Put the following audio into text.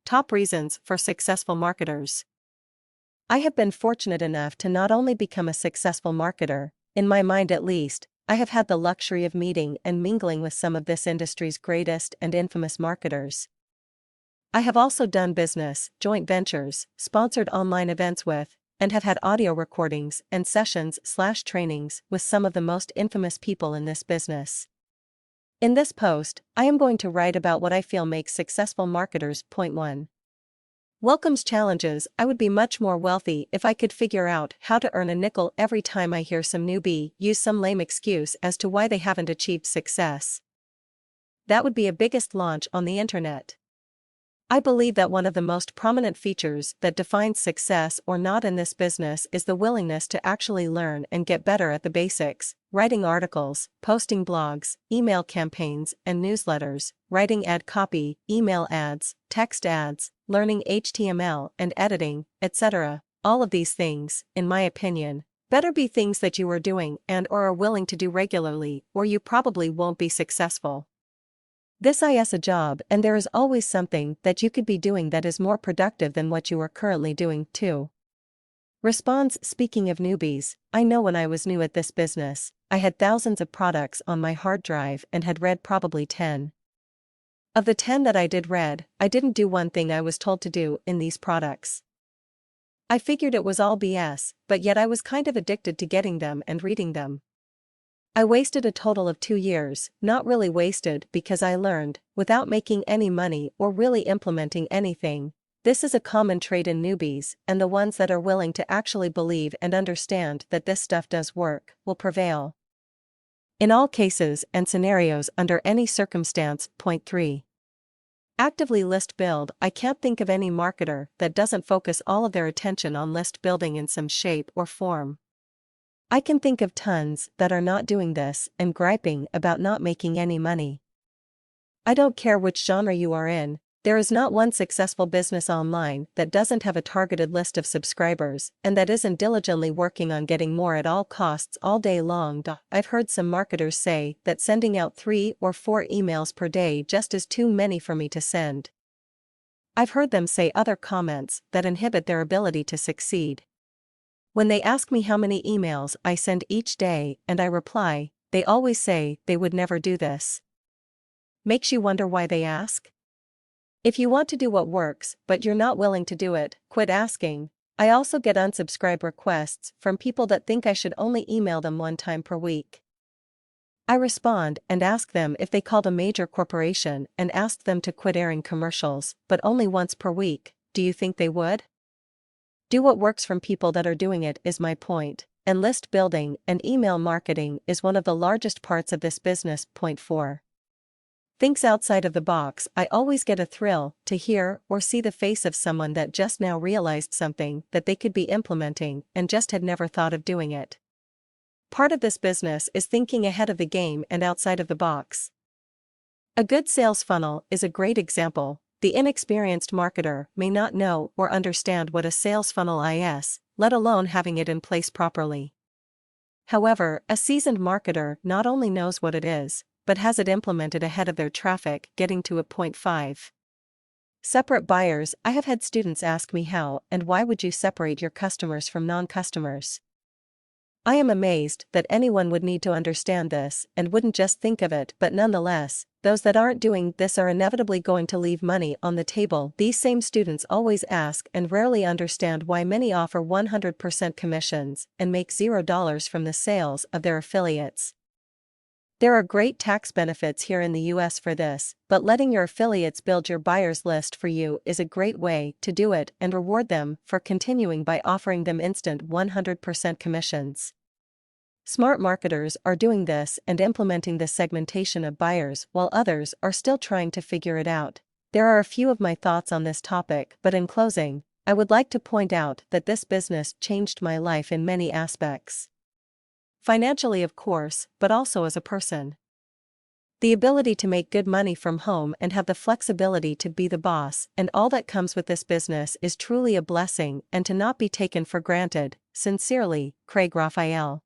Top reasons for successful marketers. I have been fortunate enough to not only become a successful marketer, in my mind at least, I have had the luxury of meeting and mingling with some of this industry's greatest and infamous marketers. I have also done business, joint ventures, sponsored online events with, and have had audio recordings and sessions/trainings with some of the most infamous people in this business. In this post, I am going to write about what I feel makes successful marketers. Point 1. Welcomes challenges. I would be much more wealthy if I could figure out how to earn a nickel every time I hear some newbie use some lame excuse as to why they haven't achieved success. That would be a biggest launch on the internet. I believe that one of the most prominent features that defines success or not in this business is the willingness to actually learn and get better at the basics, writing articles, posting blogs, email campaigns and newsletters, writing ad copy, email ads, text ads, learning HTML and editing, etc. All of these things, in my opinion, better be things that you are doing and/or are willing to do regularly, or you probably won't be successful. This is a job, and there is always something that you could be doing that is more productive than what you are currently doing, too. Response. Speaking of newbies, I know when I was new at this business, I had thousands of products on my hard drive and had read probably 10. Of the 10 that I did read, I didn't do one thing I was told to do in these products. I figured it was all BS, but yet I was kind of addicted to getting them and reading them. I wasted a total of 2 years, not really wasted because I learned, without making any money or really implementing anything. This is a common trait in newbies, and the ones that are willing to actually believe and understand that this stuff does work, will prevail. In all cases and scenarios under any circumstance. Point 3. Actively list build. I can't think of any marketer that doesn't focus all of their attention on list building in some shape or form. I can think of tons that are not doing this and griping about not making any money. I don't care which genre you are in, there is not one successful business online that doesn't have a targeted list of subscribers and that isn't diligently working on getting more at all costs all day long. I've heard some marketers say that sending out 3 or 4 emails per day just is too many for me to send. I've heard them say other comments that inhibit their ability to succeed. When they ask me how many emails I send each day and I reply, they always say they would never do this. Makes you wonder why they ask? If you want to do what works but you're not willing to do it, quit asking. I also get unsubscribe requests from people that think I should only email them 1 time per week. I respond and ask them if they called a major corporation and asked them to quit airing commercials, but only once per week, do you think they would? Do what works from people that are doing it is my point, and list building and email marketing is one of the largest parts of this business. Point 4. Thinks outside of the box. I always get a thrill to hear or see the face of someone that just now realized something that they could be implementing and just had never thought of doing it. Part of this business is thinking ahead of the game and outside of the box. A good sales funnel is a great example. The inexperienced marketer may not know or understand what a sales funnel is, let alone having it in place properly. However, a seasoned marketer not only knows what it is, but has it implemented ahead of their traffic getting to a. Point 5. Separate buyers. I have had students ask me how and why would you separate your customers from non-customers. I am amazed that anyone would need to understand this and wouldn't just think of it, but nonetheless, those that aren't doing this are inevitably going to leave money on the table. These same students always ask and rarely understand why many offer 100% commissions and make $0 from the sales of their affiliates. There are great tax benefits here in the US for this, but letting your affiliates build your buyers list for you is a great way to do it and reward them for continuing by offering them instant 100% commissions. Smart marketers are doing this and implementing this segmentation of buyers while others are still trying to figure it out. There are a few of my thoughts on this topic, but in closing, I would like to point out that this business changed my life in many aspects. Financially, of course, but also as a person. The ability to make good money from home and have the flexibility to be the boss and all that comes with this business is truly a blessing and to not be taken for granted. Sincerely, Craig Raphael.